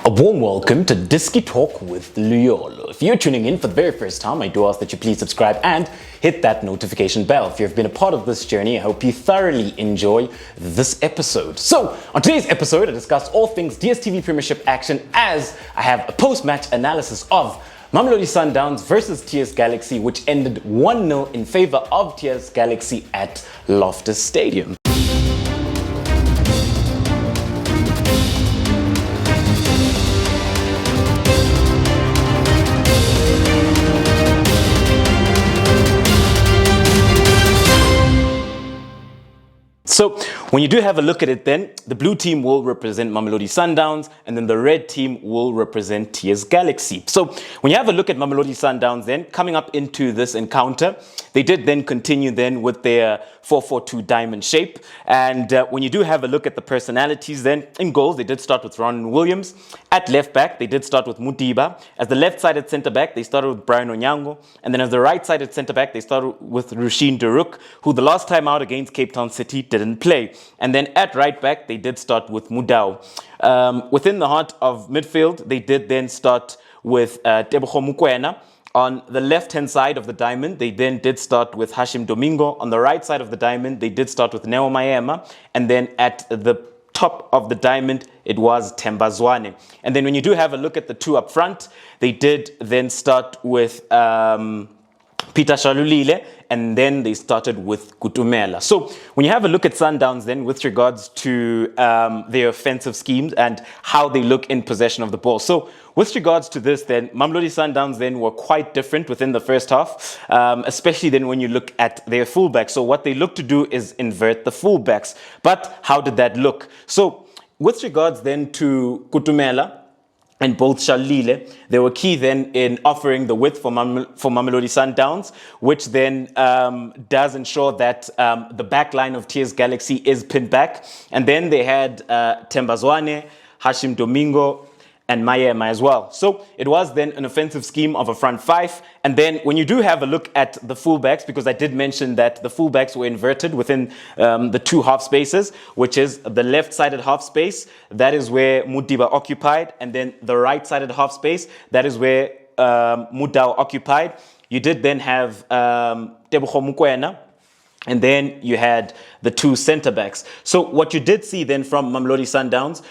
A warm welcome to Disky Talk with Luyolo. If you're tuning in for the very first time, I do ask that you please subscribe and hit that notification bell. If you've been a part of this journey, I hope you thoroughly enjoy this episode. So, on today's episode, I discuss all things Dstv Premiership action as I have a post-match analysis of Mamelodi Sundowns versus TS Galaxy, which ended 1-0 in favor of TS Galaxy at Loftus Stadium. So when you do have a look at it then, the blue team will represent Mamelodi Sundowns and then the red team will represent TS Galaxy. So when you have a look at Mamelodi Sundowns then, coming up into this encounter, they did then continue then with their 4-4-2 diamond shape. And when you do have a look at the personalities then, in goals, they did start with Ron Williams. At left back, they did start with Mutiba. As the left-sided centre back, they started with Brian Onyango. And then as the right-sided centre back, they started with Rushin Deruk, who the last time out against Cape Town City didn't play. And then at right back, they did start with Mudau. Within the heart of midfield, they did then start with Tebogo Mokoena. On the left-hand side of the diamond, they then did start with Hashim Domingo. On the right side of the diamond, they did start with Neo Maema. And then at the top of the diamond, it was Themba Zwane. And then when you do have a look at the two up front, they did then start with Peter Shalulile, and then they started with Kutumela. So when you have a look at Sundowns then with regards to their offensive schemes and how they look in possession of the ball. So with regards to this then, Mamelodi Sundowns then were quite different within the first half, especially then when you look at their fullbacks. So what they look to do is invert the fullbacks. But how did that look? So with regards then to Kutumela and both Shalile, they were key then in offering the width for Mamelodi Sundowns, which then does ensure that the back line of TS Galaxy is pinned back. And then they had Themba Zwane, Hashim Domingo, and Maema as well. So it was then an offensive scheme of a front five. And then when you do have a look at the fullbacks, because I did mention that the fullbacks were inverted within the two half spaces, which is the left-sided half space, that is where Mutiba occupied, and then the right-sided half space, that is where Mudau occupied. You did then have Tebogo Mokoena, and then you had the two centre backs. So what you did see then from Mamelodi Sundowns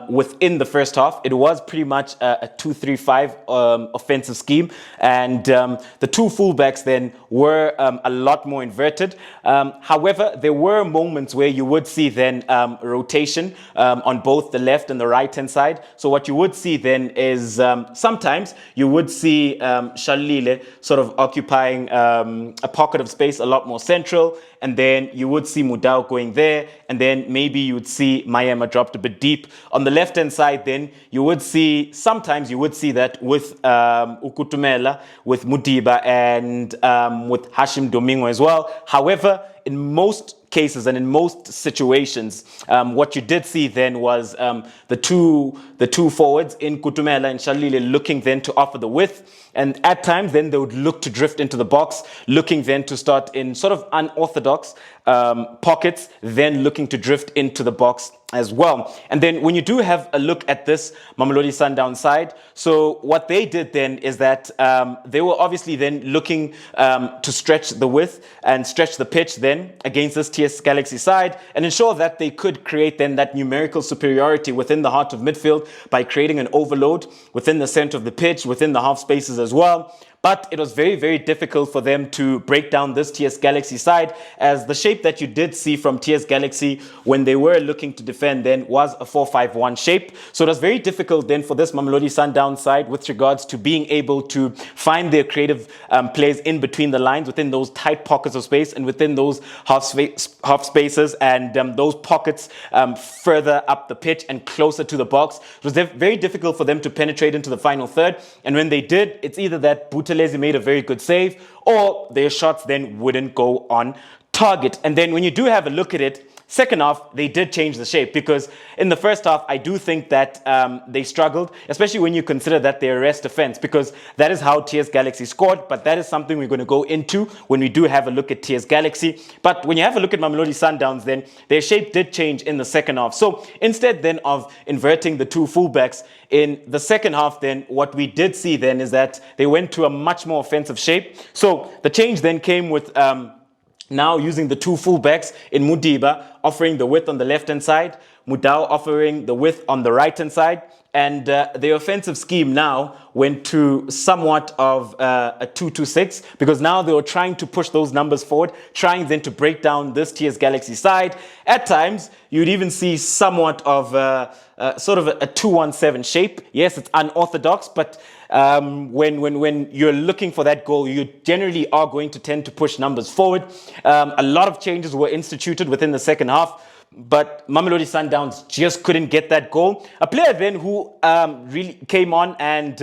within the first half, it was pretty much a 2-3-5 offensive scheme. And the two fullbacks then were a lot more inverted. However, there were moments where you would see then rotation on both the left and the right-hand side. So what you would see then is sometimes you would see Shalile sort of occupying a pocket of space a lot more central. And then you would see Mudau going there, and then maybe you would see Maema dropped a bit deep. On the left-hand side, then you would see, sometimes you would see that with Ukutumela, with Mutiba, and with Hashim Domingo as well. However, in most cases and in most situations, what you did see then was the two forwards in Kutumela and Shalile looking then to offer the width. And at times then they would look to drift into the box, looking then to start in sort of unorthodox pockets, then looking to drift into the box as well. And then when you do have a look at this Mamelodi Sundowns side, so what they did then is that they were obviously then looking to stretch the width and stretch the pitch then against this TS Galaxy side and ensure that they could create then that numerical superiority within the heart of midfield by creating an overload within the center of the pitch, within the half spaces as well. But it was very, very difficult for them to break down this TS Galaxy side, as the shape that you did see from TS Galaxy when they were looking to defend then was a 4-5-1 shape. So it was very difficult then for this Mamelodi Sundowns side with regards to being able to find their creative plays in between the lines, within those tight pockets of space and within those half spaces and those pockets further up the pitch and closer to the box. It was very difficult for them to penetrate into the final third. And when they did, it's either that Buthelezi made a very good save or their shots then wouldn't go on target. And then when you do have a look at it, second half, they did change the shape, because in the first half, I do think that they struggled, especially when you consider that their rest defense, because that is how TS Galaxy scored, but that is something we're going to go into when we do have a look at TS Galaxy. But when you have a look at Mamelodi Sundowns, then their shape did change in the second half. So instead then of inverting the two fullbacks in the second half, then what we did see then is that they went to a much more offensive shape. So the change then came with now using the two fullbacks in Mudiba, offering the width on the left-hand side, Mudau offering the width on the right-hand side, and the offensive scheme now went to somewhat of a 2-2-6, because now they were trying to push those numbers forward, trying then to break down this TS Galaxy side. At times, you'd even see somewhat of sort of a 2-1-7 shape. Yes, it's unorthodox, but when you're looking for that goal, you generally are going to tend to push numbers forward. A lot of changes were instituted within the second half, but Mamelodi Sundowns just couldn't get that goal. A player then who really came on, and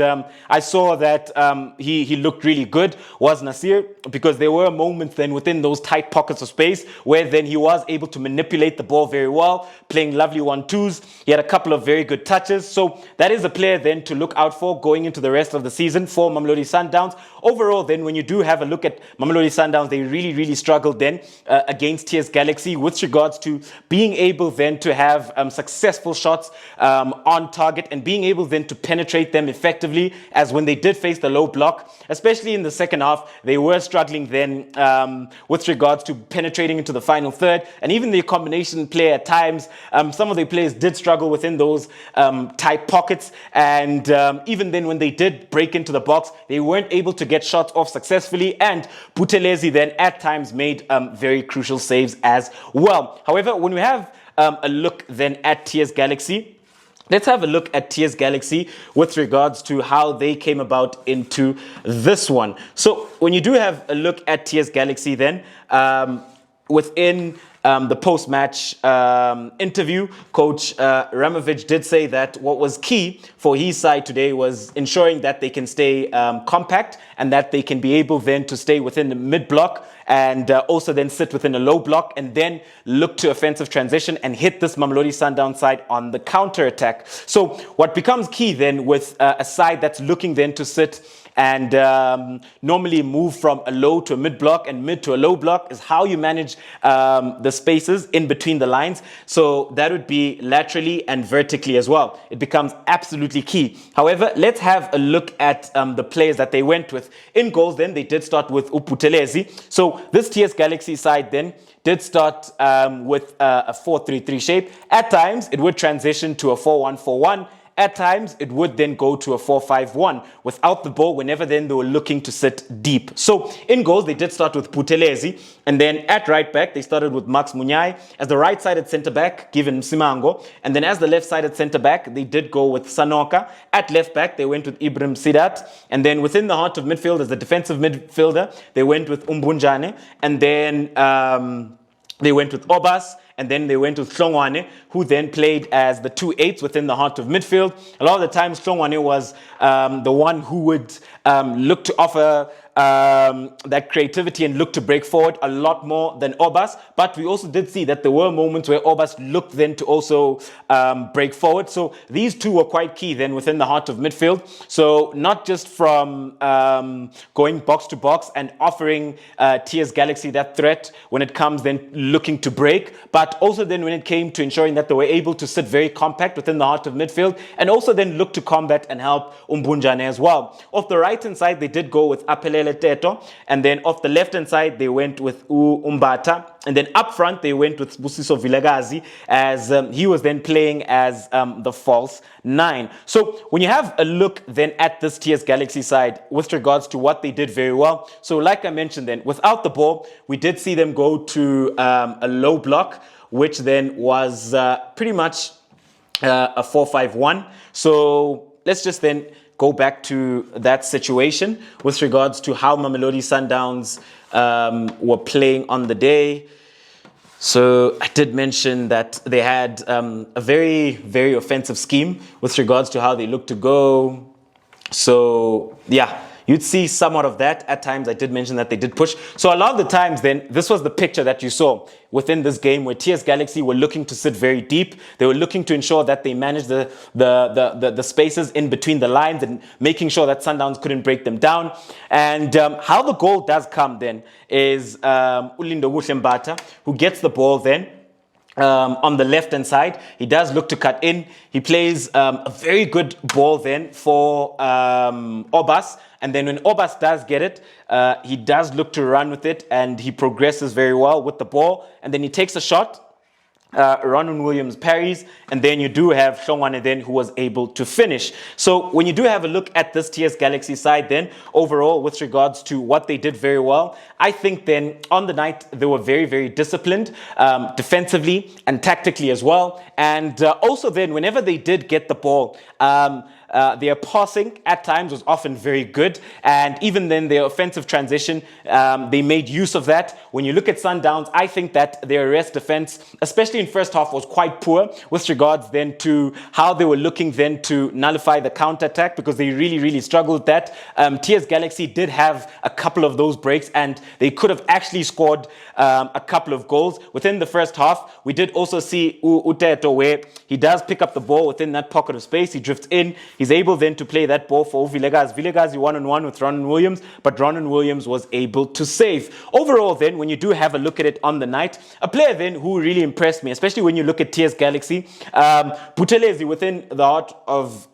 I saw that he looked really good, was Nasir, because there were moments then within those tight pockets of space where then he was able to manipulate the ball very well, playing lovely 1-2s. He had a couple of very good touches. So that is a player then to look out for going into the rest of the season for Mamelodi Sundowns. Overall then, when you do have a look at Mamelodi Sundowns, they really struggled then against TS Galaxy with regards to being able then to have successful shots on target, and being able then to penetrate them effectively, as when they did face the low block, especially in the second half, they were struggling then with regards to penetrating into the final third, and even the combination play at times, some of the players did struggle within those tight pockets, and even then when they did break into the box, they weren't able to get shots off successfully, and Buthelezi then at times made very crucial saves as well. However, when we have a look then at TS Galaxy, let's have a look at TS Galaxy with regards to how they came about into this one. So when you do have a look at TS Galaxy then, within the post-match interview, Coach Ramovic did say that what was key for his side today was ensuring that they can stay compact, and that they can be able then to stay within the mid-block, and also then sit within a low block, and then look to offensive transition and hit this Mamelodi Sundowns side on the counter-attack. So what becomes key then with a side that's looking then to sit and normally move from a low to a mid block and mid to a low block is how you manage the spaces in between the lines. So that would be laterally and vertically as well. It becomes absolutely key. However, let's have a look at the players that they went with. In goals then, they did start with Buthelezi. So this TS Galaxy side then did start with a 4-3-3 shape. At times, it would transition to a 4-1-4-1. At times, it would then go to a 4-5-1 without the ball whenever then they were looking to sit deep. So in goals, they did start with Buthelezi, and then at right back, they started with Max Munyai. As the right-sided centre-back, given Simango, and then as the left-sided centre-back, they did go with Sanoka. At left-back, they went with Ibrahim Sidat, and then within the heart of midfield, as the defensive midfielder, they went with Umbunjane, and then they went with Obas, and then they went with Hlongwane, who then played as the 2-8s within the heart of midfield. A lot of the times, Hlongwane was the one who would look to offer that creativity and look to break forward a lot more than Obas. But we also did see that there were moments where Obas looked then to also break forward. So these two were quite key then within the heart of midfield. So not just from going box to box and offering TS Galaxy that threat when it comes then looking to break, but also then when it came to ensuring that they were able to sit very compact within the heart of midfield, and also then look to combat and help Umbunjane as well. Off the right-hand side, they did go with Apelele Teto, and then off the left-hand side, they went with Umbata, and then up front, they went with Busiso Vilagazi, as he was then playing as the false 9. So when you have a look then at this TS Galaxy side with regards to what they did very well, so like I mentioned then, without the ball, we did see them go to a low block, which then was pretty much a 4-5-1. So let's just then go back to that situation with regards to how Mamelodi Sundowns were playing on the day. So I did mention that they had a very offensive scheme with regards to how they looked to go. So yeah, you'd see somewhat of that. At times, I did mention that they did push. So a lot of the times then, this was the picture that you saw within this game where TS Galaxy were looking to sit very deep. They were looking to ensure that they managed the spaces in between the lines and making sure that Sundowns couldn't break them down. And how the goal does come then is Ulindo Mbata, who gets the ball then on the left-hand side. He does look to cut in. He plays a very good ball then for Obas. And then when Obas does get it, he does look to run with it, and he progresses very well with the ball. And then he takes a shot. Ronan Williams parries, and then you do have Shongwane then, who was able to finish. So when you do have a look at this TS Galaxy side then, overall with regards to what they did very well, I think then on the night they were very, very disciplined defensively and tactically as well. And also then whenever they did get the ball, their passing at times was often very good, and even then their offensive transition, they made use of that. When you look at Sundowns, I think that their arrest defense, especially in first half, was quite poor with regards then to how they were looking then to nullify the counter-attack, because they really, really struggled with that. TS Galaxy did have a couple of those breaks, and they could have actually scored a couple of goals within the first half. We did also see Uteto, where he does pick up the ball within that pocket of space. He drifts in. He's able then to play that ball for Villegas. Villegas, you one-on-one with Ronan Williams, but Ronan Williams was able to save. Overall then, when you do have a look at it on the night, a player then who really impressed me, especially when you look at TS Galaxy, Buthelezi within the heart of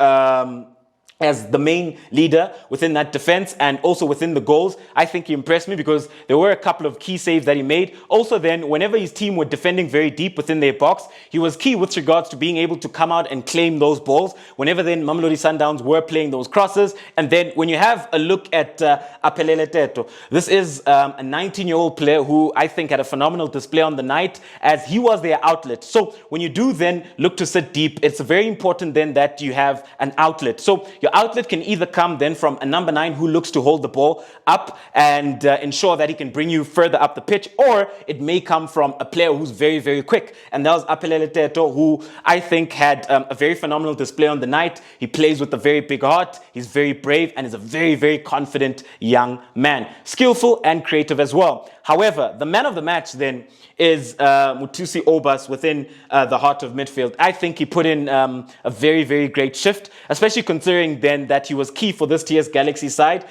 as the main leader within that defense and also within the goals. I think he impressed me because there were a couple of key saves that he made. Also then, whenever his team were defending very deep within their box, he was key with regards to being able to come out and claim those balls. Whenever then Mamelodi Sundowns were playing those crosses. And then when you have a look at Apelele Teto, this is a 19-year-old player who I think had a phenomenal display on the night, as he was their outlet. So when you do then look to sit deep, it's very important then that you have an outlet. So your outlet can either come then from a number 9 who looks to hold the ball up and ensure that he can bring you further up the pitch, or it may come from a player who's very, very quick. And that was Apelele Teto, who I think had a very phenomenal display on the night. He plays with a very big heart. He's very brave and is a very, very confident young man. Skillful and creative as well. However, the man of the match then is Mutusi Obas within the heart of midfield. I think he put in a very, very great shift, especially considering then that he was key for this TS Galaxy side,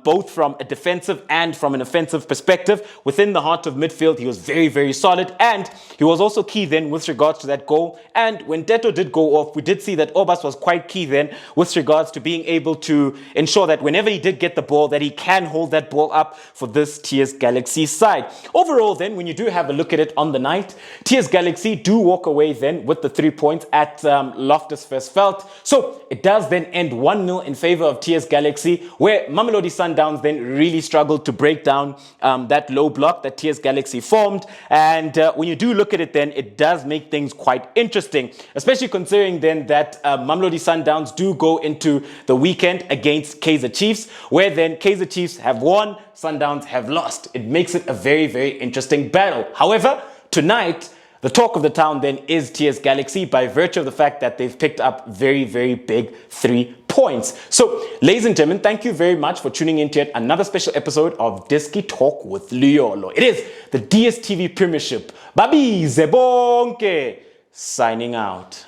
both from a defensive and from an offensive perspective. Within the heart of midfield, he was very, very solid, and he was also key then with regards to that goal. And when Teto did go off, we did see that Obas was quite key then with regards to being able to ensure that whenever he did get the ball, that he can hold that ball up for this TS Galaxy side. Overall then, when you do have a look at it on the night, TS Galaxy do walk away then with the 3 points at Loftus Versfeld. So it does then end 1-0 in favor of TS Galaxy, where Mamelodi Sundowns then really struggled to break down that low block that TS Galaxy formed. And when you do look at it then, it does make things quite interesting, especially considering then that Mamelodi Sundowns do go into the weekend against Kaizer Chiefs, where then Kaizer Chiefs have won, Sundowns have lost. It makes it a very, very interesting battle. However, tonight, the talk of the town then is TS Galaxy, by virtue of the fact that they've picked up very, very big 3 points. So, ladies and gentlemen, thank you very much for tuning in to yet another special episode of Diski Talk with Liolo. It is the DSTV Premiership. Babi Zebonke signing out.